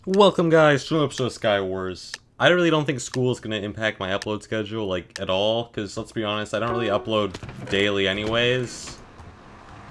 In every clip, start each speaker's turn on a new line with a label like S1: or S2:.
S1: Welcome guys to an episode of Sky Wars. I really don't think school is going to impact my upload schedule, like, at all, because let's be honest, I don't really upload daily anyways.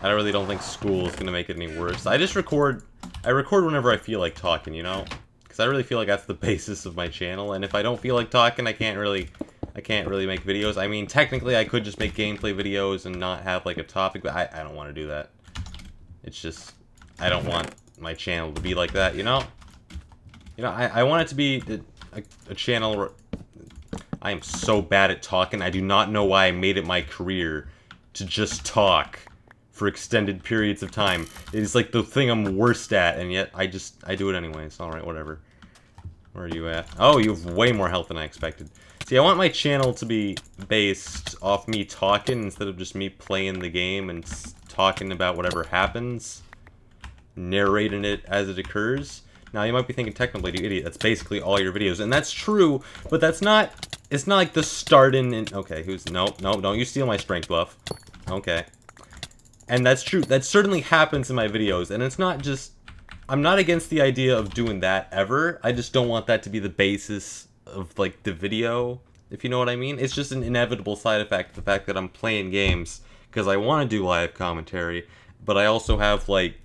S1: I really don't think school is going to make it any worse. I record whenever I feel like talking, you know? Because I really feel like that's the basis of my channel, and if I don't feel like talking, I can't really make videos. I mean, technically I could just make gameplay videos and not have, like, a topic, but I don't want to do that. It's just, I don't want my channel to be like that, you know? You know, I want it to be a channel where I am so bad at talking. I do not know why I made it my career to just talk for extended periods of time. It is like the thing I'm worst at, and yet I do it anyways. Alright, whatever. Where are you at? Oh, you have way more health than I expected. See, I want my channel to be based off me talking instead of just me playing the game and talking about whatever happens, narrating it as it occurs. Now, you might be thinking, Technoblade, you idiot, that's basically all your videos. And that's true, but that's not... It's not like the starting and... Okay, no, don't you steal my strength buff. Okay. And that's true. That certainly happens in my videos. And it's not just... I'm not against the idea of doing that ever. I just don't want that to be the basis of, like, the video, if you know what I mean. It's just an inevitable side effect of the fact that I'm playing games because I want to do live commentary, but I also have, like,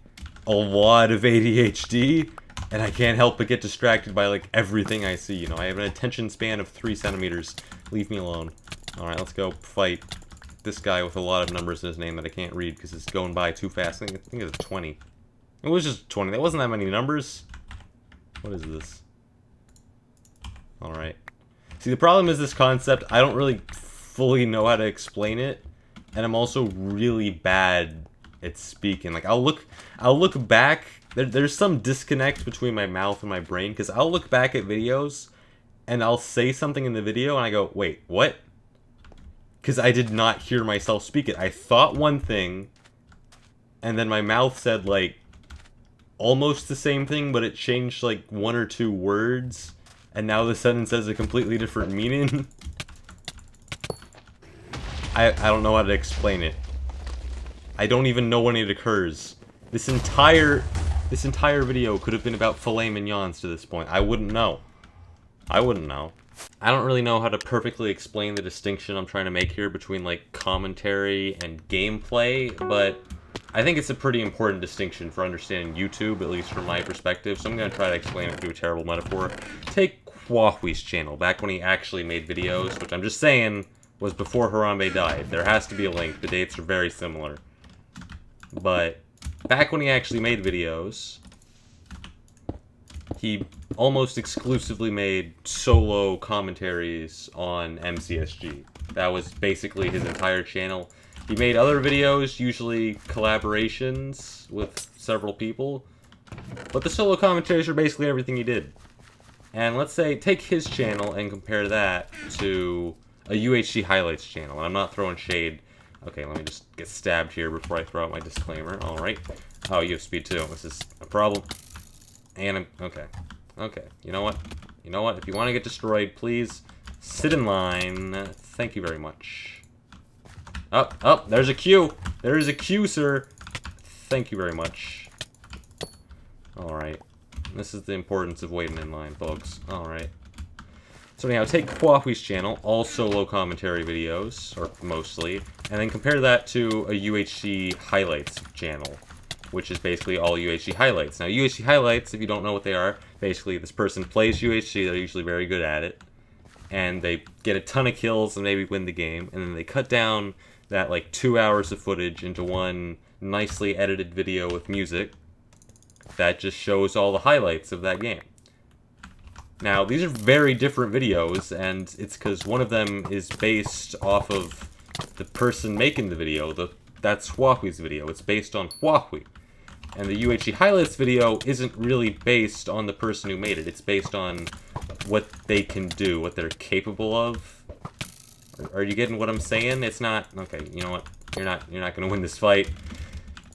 S1: a lot of ADHD. And I can't help but get distracted by, like, everything I see, you know. I have an attention span of 3 centimeters. Leave me alone. Alright, let's go fight this guy with a lot of numbers in his name that I can't read because it's going by too fast. I think it's 20. It was just 20. That wasn't that many numbers. What is this? Alright. See, the problem is this concept. I don't really fully know how to explain it. And I'm also really bad at speaking. Like, I'll look back... There's some disconnect between my mouth and my brain, because I'll look back at videos, and I'll say something in the video, and I go, wait, what? Because I did not hear myself speak it. I thought one thing, and then my mouth said, like, almost the same thing, but it changed, like, 1 or 2 words, and now the sentence has a completely different meaning. I don't know how to explain it. I don't even know when it occurs. This entire video could have been about filet mignons to this point. I wouldn't know. I wouldn't know. I don't really know how to perfectly explain the distinction I'm trying to make here between, like, commentary and gameplay, but I think it's a pretty important distinction for understanding YouTube, at least from my perspective, so I'm going to try to explain it through a terrible metaphor. Take Kwahui's channel, back when he actually made videos, which I'm just saying was before Harambe died. There has to be a link. The dates are very similar. But back when he actually made videos, he almost exclusively made solo commentaries on MCSG. That was basically his entire channel. He made other videos, usually collaborations with several people, but the solo commentaries are basically everything he did. And let's say, take his channel and compare that to a UHC Highlights channel. And I'm not throwing shade. Okay, let me just get stabbed here before I throw out my disclaimer. Alright. Oh, you have speed too. This is a problem. And I'm... Okay. Okay. You know what? You know what? If you want to get destroyed, please sit in line. Thank you very much. Oh, there's a queue. There is a queue, sir. Thank you very much. Alright. This is the importance of waiting in line, folks. Alright. So anyhow, take Kwahui's channel, all solo commentary videos, or mostly, and then compare that to a UHC Highlights channel, which is basically all UHC Highlights. Now, UHC Highlights, if you don't know what they are, basically this person plays UHC, they're usually very good at it, and they get a ton of kills and maybe win the game, and then they cut down that, like, 2 hours of footage into one nicely edited video with music that just shows all the highlights of that game. Now, these are very different videos, and it's because one of them is based off of the person making the video. That's Kwahui's video. It's based on Kwahui. And the UHC Highlights video isn't really based on the person who made it. It's based on what they can do, what they're capable of. Are you getting what I'm saying? It's not... Okay, you know what? You're not going to win this fight.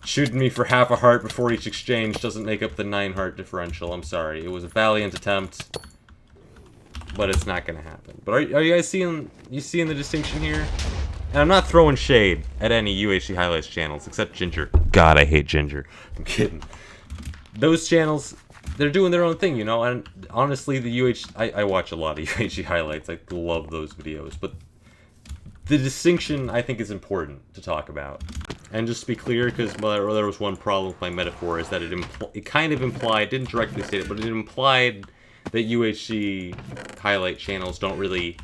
S1: Shooting me for half a heart before each exchange doesn't make up the 9 heart differential. I'm sorry. It was a valiant attempt, but it's not going to happen. But are you guys seeing the distinction here? And I'm not throwing shade at any UHC Highlights channels, except Ginger. God, I hate Ginger. I'm kidding. Those channels, they're doing their own thing, you know. And honestly, I watch a lot of UHG highlights. I love those videos, but the distinction I think is important to talk about. And just to be clear, because there was one problem with my metaphor, is that it kind of implied, didn't directly state it, but it implied that UHG highlight channels don't really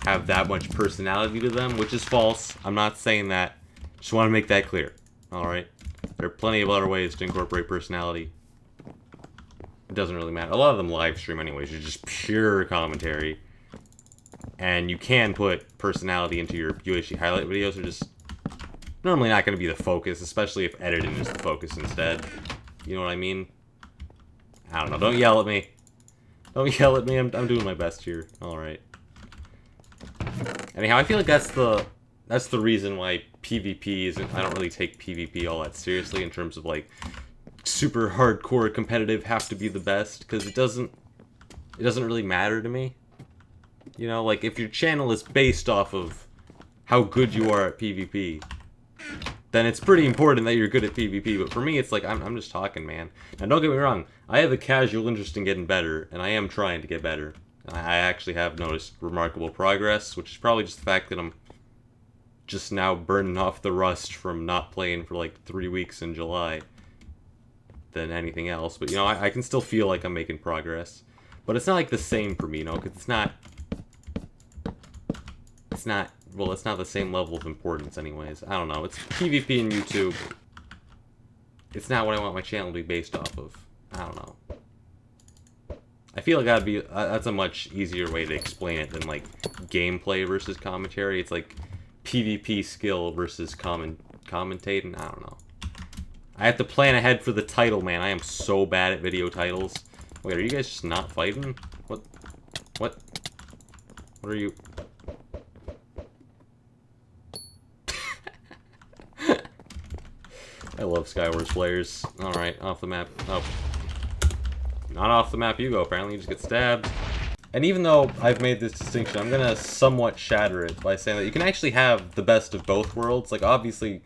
S1: have that much personality to them, which is false. I'm not saying that. Just want to make that clear. Alright? There are plenty of other ways to incorporate personality. It doesn't really matter. A lot of them live stream anyways. You're just pure commentary. And you can put personality into your UHG highlight videos. They're just normally not going to be the focus, especially if editing is the focus instead. You know what I mean? I don't know. Don't yell at me. Don't yell at me. I'm doing my best here. Alright. Anyhow, I feel like that's the reason why PvP isn't... I don't really take PvP all that seriously in terms of, like, super hardcore competitive have to be the best, because it doesn't really matter to me. You know, like, if your channel is based off of how good you are at PvP, then it's pretty important that you're good at PvP, but for me, it's like, I'm just talking, man. Now, don't get me wrong, I have a casual interest in getting better, and I am trying to get better. I actually have noticed remarkable progress, which is probably just the fact that I'm just now burning off the rust from not playing for like 3 weeks in July than anything else. But, you know, I can still feel like I'm making progress. But it's not like the same for me, you know, because it's not, well, it's not the same level of importance anyways. I don't know, it's PvP and YouTube. It's not what I want my channel to be based off of. I don't know. I feel like that's a much easier way to explain it than, like, gameplay versus commentary. It's like PvP skill versus commentating. I don't know. I have to plan ahead for the title, man. I am so bad at video titles. Wait, are you guys just not fighting? What? What are you... I love Skywars players. Alright, off the map. Oh. Not off the map you go, apparently. You just get stabbed. And even though I've made this distinction, I'm gonna somewhat shatter it by saying that you can actually have the best of both worlds. Like, obviously,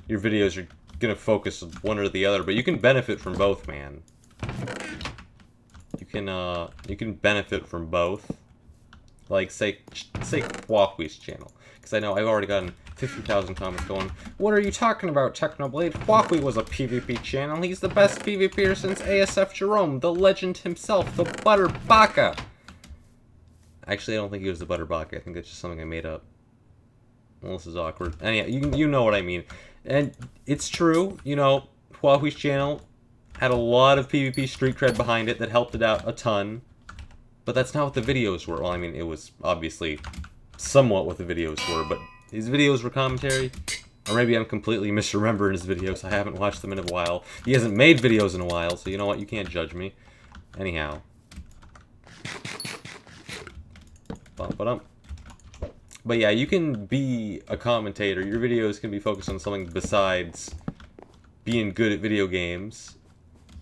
S1: your videos are gonna focus on one or the other, but you can benefit from both, man. You can benefit from both. Like, say Huawei's channel. Because I know I've already gotten 50,000 comments going, "What are you talking about, Technoblade? Huawei was a PvP channel. He's the best PvPer since ASF Jerome, the legend himself, the Butter Baka." Actually, I don't think he was the Butter Baka. I think that's just something I made up. Well, this is awkward. Anyhow, you know what I mean. And it's true, you know, Huawei's channel had a lot of PvP street cred behind it that helped it out a ton. But that's not what the videos were. Well, I mean, it was obviously somewhat what the videos were, but his videos were commentary. Or maybe I'm completely misremembering his videos. I haven't watched them in a while. He hasn't made videos in a while, so you know what? You can't judge me. Anyhow. But yeah, you can be a commentator. Your videos can be focused on something besides being good at video games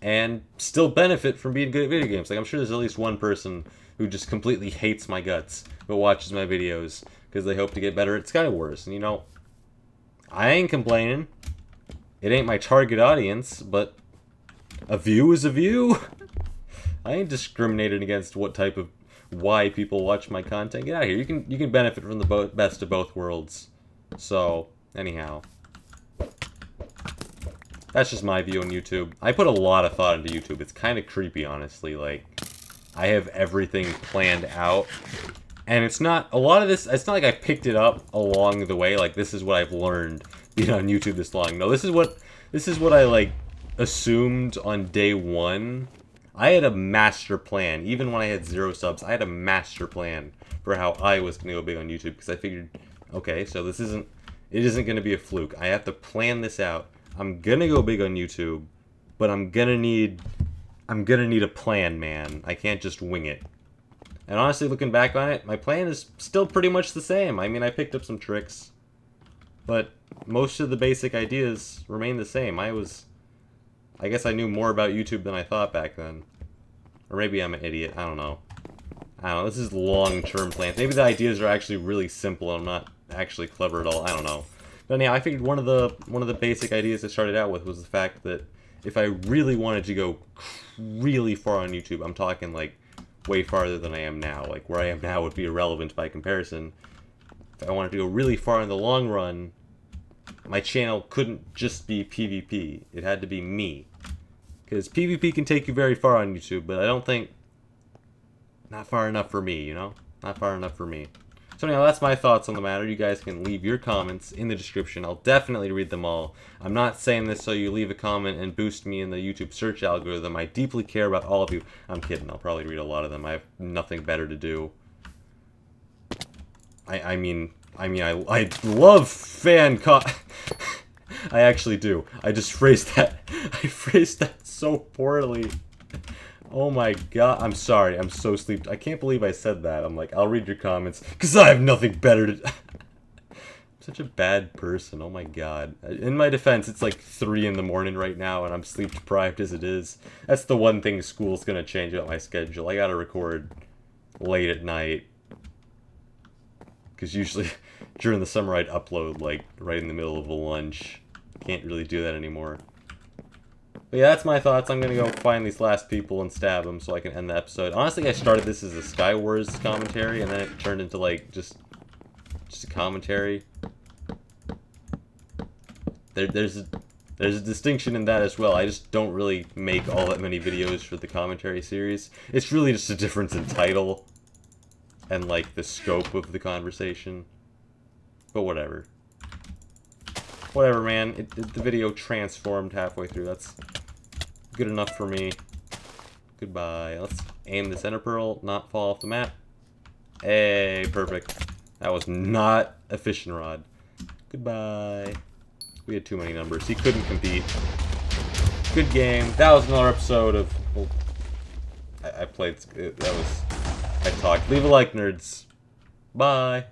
S1: and still benefit from being good at video games. Like, I'm sure there's at least one person who just completely hates my guts but watches my videos because they hope to get better at Skywars. And, you know, I ain't complaining. It ain't my target audience, but a view is a view. I ain't discriminating against what type of... why people watch my content. Get out of here. You can benefit from the best of both worlds. So, anyhow. That's just my view on YouTube. I put a lot of thought into YouTube. It's kind of creepy, honestly. Like, I have everything planned out. And it's not... a lot of this... it's not like I picked it up along the way. Like, this is what I've learned being on YouTube this long. No, this is what I, like, assumed on day one. I had a master plan. Even when I had 0 subs, I had a master plan for how I was going to go big on YouTube. Because I figured, okay, so it isn't going to be a fluke. I have to plan this out. I'm going to go big on YouTube, but I'm going to need a plan, man. I can't just wing it. And honestly, looking back on it, my plan is still pretty much the same. I mean, I picked up some tricks, but most of the basic ideas remain the same. I guess I knew more about YouTube than I thought back then. Or maybe I'm an idiot. I don't know. This is long-term plans. Maybe the ideas are actually really simple and I'm not actually clever at all. I don't know. But anyhow, I figured one of the basic ideas I started out with was the fact that if I really wanted to go really far on YouTube, I'm talking like way farther than I am now. Like where I am now would be irrelevant by comparison. If I wanted to go really far in the long run, my channel couldn't just be PvP. It had to be me. Because PvP can take you very far on YouTube, but I don't think... Not far enough for me, you know? Not far enough for me. So anyhow, that's my thoughts on the matter. You guys can leave your comments in the description. I'll definitely read them all. I'm not saying this so you leave a comment and boost me in the YouTube search algorithm. I deeply care about all of you. I'm kidding. I'll probably read a lot of them. I have nothing better to do. I mean, I love I actually do. I just phrased that. I phrased that so poorly. Oh my god. I'm sorry. I'm so sleeped. I can't believe I said that. I'm like, I'll read your comments because I have nothing better to... I'm such a bad person. Oh my god. In my defense, it's like 3 in the morning right now and I'm sleep deprived as it is. That's the one thing school's gonna change about my schedule. I gotta record late at night. Because usually during the summer I'd upload like right in the middle of a lunch. Can't really do that anymore. But yeah, that's my thoughts. I'm gonna go find these last people and stab them so I can end the episode. Honestly, I started this as a Sky Wars commentary, and then it turned into like just a commentary. There's a distinction in that as well. I just don't really make all that many videos for the commentary series. It's really just a difference in title and like the scope of the conversation. But whatever. Whatever, man. The video transformed halfway through. That's good enough for me. Goodbye. Let's aim this ender pearl, not fall off the map. Hey, perfect. That was not a fishing rod. Goodbye. We had too many numbers. He couldn't compete. Good game. That was another episode of... Well, I played... That was... I talked. Leave a like, nerds. Bye.